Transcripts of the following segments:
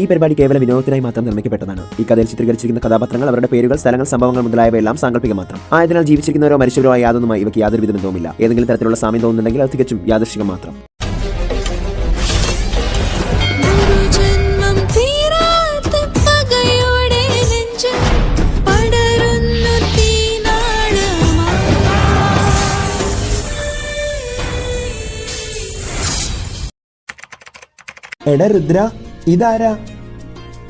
ഈ പരിപാടി കേവല വിനോദത്തിനായി മാത്രം നിർമ്മിക്കപ്പെട്ടതാണ്. ഈ കഥയിൽ ചിത്രീകരിച്ചിരിക്കുന്ന കഥാപാത്രങ്ങൾ, അവരുടെ പേരുകൾ, സ്ഥലങ്ങൾ, സംഭവങ്ങൾ മുതലായവയെല്ലാം സാങ്കല്പിക മാത്രം ആയതിനാൽ ജീവിച്ചിരിക്കുന്നവരോ മരിച്ചവരോ ആയ യാതൊന്നുമായി ഇവയ്ക്ക് യാതൊരു ബന്ധവുമില്ല. ഏതെങ്കിലും തരത്തിലുള്ള സാമ്യം തോന്നുന്നുണ്ടെങ്കിൽ അത് തികച്ചും യാദൃശ്ചികം മാത്രം. എടാ രുദ്ര, ഇതാരാ?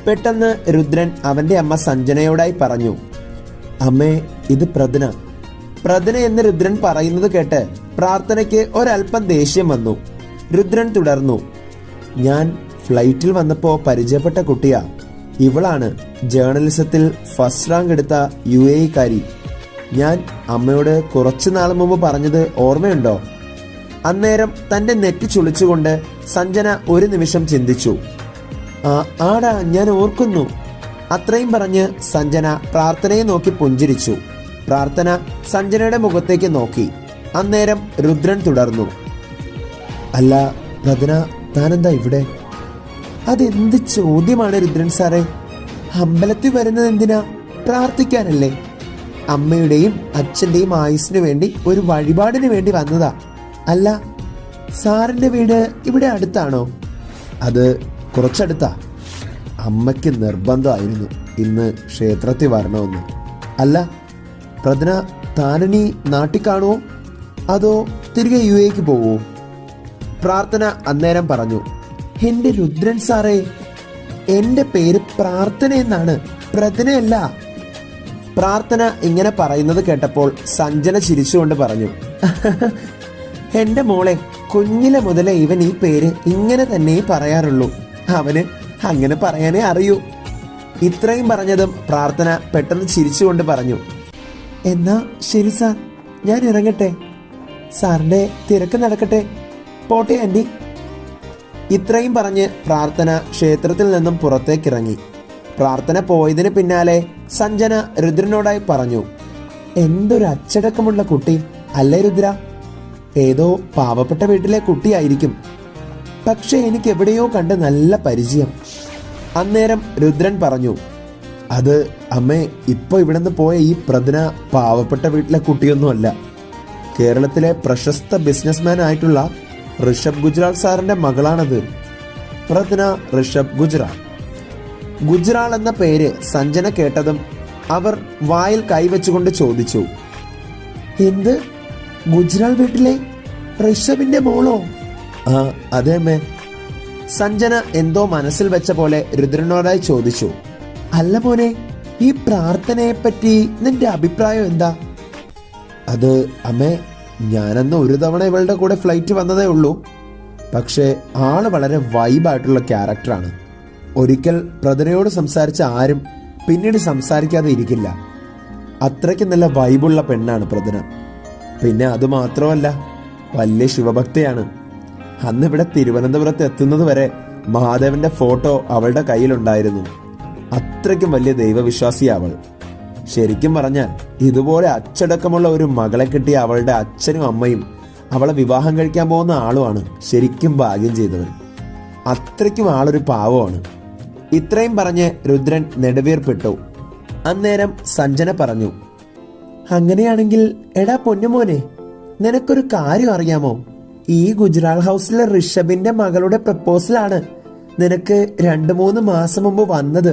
പെട്ടെന്ന് രുദ്രൻ അവന്റെ അമ്മ സഞ്ജനയോടായി പറഞ്ഞു. അമ്മേ, ഇത് പ്രദ്ന. പ്രദ്ന എന്ന് രുദ്രൻ പറയുന്നത് കേട്ട് പ്രാർത്ഥനയ്ക്ക് ഒരല്പം ദേഷ്യം വന്നു. രുദ്രൻ തുടർന്നു. ഞാൻ ഫ്ലൈറ്റിൽ വന്നപ്പോ പരിചയപ്പെട്ട കുട്ടിയാ. ഇവളാണ് ജേർണലിസത്തിൽ ഫസ്റ്റ് റാങ്ക് എടുത്ത UAE-കാരി. ഞാൻ അമ്മയോട് കുറച്ചു നാൾ മുമ്പ് പറഞ്ഞത് ഓർമ്മയുണ്ടോ? അന്നേരം തന്റെ നെറ്റി ചുളിച്ചുകൊണ്ട് സഞ്ജന ഒരു നിമിഷം ചിന്തിച്ചു. ആടാ, ഞാൻ ഓർക്കുന്നു. അത്രയും പറഞ്ഞ് സഞ്ജന പ്രാർത്ഥനയെ നോക്കി പുഞ്ചിരിച്ചു. പ്രാർത്ഥന സഞ്ജനയുടെ മുഖത്തേക്ക് നോക്കി. അന്നേരം രുദ്രൻ തുടർന്നു. അല്ല പ്രദ്ന, താനെന്താ ഇവിടെ? അതെന്ത് ചോദ്യമാണ് രുദ്രൻ സാറേ? അമ്പലത്തിൽ വരുന്നത് എന്തിനാ? പ്രാർത്ഥിക്കാനല്ലേ? അമ്മയുടെയും അച്ഛന്റെയും ആയുസ്സിനു വേണ്ടി ഒരു വഴിപാടിന് വേണ്ടി വന്നതാ. അല്ല, സാറിന്റെ വീട് ഇവിടെ അടുത്താണോ? അത് കുറച്ചടുത്താ. അമ്മയ്ക്ക് നിർബന്ധമായിരുന്നു ഇന്ന് ക്ഷേത്രത്തിൽ വരണമെന്ന്. അല്ല പ്രദ്ന, താനിനി നാട്ടിൽ കാണുമോ അതോ തിരികെ UAE-ക്ക് പോവോ? പ്രാർത്ഥന അന്നേരം പറഞ്ഞു. എന്റെ രുദ്രൻ സാറേ, എന്റെ പേര് പ്രാർത്ഥന എന്നാണ്, പ്രദ്നയല്ല. പ്രാർത്ഥന ഇങ്ങനെ പറയുന്നത് കേട്ടപ്പോൾ സഞ്ജന ചിരിച്ചുകൊണ്ട് പറഞ്ഞു. എന്റെ മോളെ, കുഞ്ഞിലെ മുതലേ ഇവൻ ഈ പേര് ഇങ്ങനെ തന്നെ പറയാറുള്ളൂ. അവന് അങ്ങനെ പറയാനേ അറിയൂ. ഇത്രയും പറഞ്ഞതും പ്രാർത്ഥന പെട്ടെന്ന് ചിരിച്ചുകൊണ്ട് പറഞ്ഞു. എന്നാ ശരി സാർ, ഞാൻ ഇറങ്ങട്ടെ. സാറിന്റെ തിരക്ക് നടക്കട്ടെ. പോട്ടെ ആന്റി. ഇത്രയും പറഞ്ഞ് പ്രാർത്ഥന ക്ഷേത്രത്തിൽ നിന്നും പുറത്തേക്കിറങ്ങി. പ്രാർത്ഥന പോയതിന് പിന്നാലെ സഞ്ജന രുദ്രനോടായി പറഞ്ഞു. എന്തൊരു അച്ചടക്കമുള്ള കുട്ടി അല്ലേ രുദ്ര? ഏതോ പാവപ്പെട്ട വീട്ടിലെ കുട്ടിയായിരിക്കും, പക്ഷെ എനിക്ക് എവിടെയോ കണ്ട് നല്ല പരിചയം. അന്നേരം രുദ്രൻ പറഞ്ഞു. അത് അമ്മേ, ഇപ്പൊ ഇവിടുന്ന് പോയ ഈ പ്രദ്ന പാവപ്പെട്ട വീട്ടിലെ കുട്ടിയൊന്നുമല്ല. കേരളത്തിലെ പ്രശസ്ത ബിസിനസ്മാൻ ആയിട്ടുള്ള ഋഷഭ് ഗുജ്റാൾ സാറിന്റെ മകളാണത്. പ്രദ്ന ഋഷഭ് ഗുജ്റാൾ. ഗുജ്റാൾ എന്ന പേര് സഞ്ജന കേട്ടതും അവർ വായിൽ കൈവച്ചുകൊണ്ട് ചോദിച്ചു. എന്ത്? ഗുജ്റാൾ വീട്ടിലെ ഋഷഭിന്റെ മോളോ? ആ അതെ അമ്മേ. സഞ്ജന എന്തോ മനസ്സിൽ വെച്ച പോലെ രുദ്രനോടായി ചോദിച്ചു. അല്ല മോനെ, ഈ പ്രാർത്ഥനയെ പറ്റി നിന്റെ അഭിപ്രായം എന്താ? അത് അമ്മേ, ഞാനന്ന് ഒരു തവണ ഇവളുടെ കൂടെ ഫ്ലൈറ്റ് വന്നതേ ഉള്ളൂ. പക്ഷേ ആള് വളരെ വൈബായിട്ടുള്ള ക്യാരക്ടറാണ്. ഒരിക്കൽ പ്രദ്നയോട് സംസാരിച്ച ആരും പിന്നീട് സംസാരിക്കാതെ ഇരിക്കില്ല. അത്രയ്ക്ക് നല്ല വൈബുള്ള പെണ്ണാണ് പ്രദ്ന. പിന്നെ അതുമാത്രമല്ല, വലിയ ശിവഭക്തയാണ്. അന്ന് ഇവിടെ തിരുവനന്തപുരത്ത് എത്തുന്നത് വരെ മഹാദേവന്റെ ഫോട്ടോ അവളുടെ കയ്യിലുണ്ടായിരുന്നു. അത്രയ്ക്കും വലിയ ദൈവവിശ്വാസിയാ അവൾ. ശരിക്കും പറഞ്ഞാൽ ഇതുപോലെ അച്ചടക്കമുള്ള ഒരു മകളെ കിട്ടിയ അവളുടെ അച്ഛനും അമ്മയും അവളെ വിവാഹം കഴിക്കാൻ പോകുന്ന ആളുമാണ് ശരിക്കും ഭാഗ്യം ചെയ്തവൻ. അത്രയ്ക്കും ആളൊരു പാവമാണ്. ഇത്രയും പറഞ്ഞ് രുദ്രൻ നെടുവീർപ്പിട്ടു. അന്നേരം സഞ്ജന പറഞ്ഞു. അങ്ങനെയാണെങ്കിൽ എടാ പൊന്നുമോനെ, നിനക്കൊരു കാര്യം അറിയാമോ? ഈ ഗുജ്റാൾ ഹൗസിലെ ഋഷഭിന്റെ മകളുടെ പ്രപ്പോസലാണ് നിനക്ക് 2-3 മാസം മുമ്പ് വന്നത്.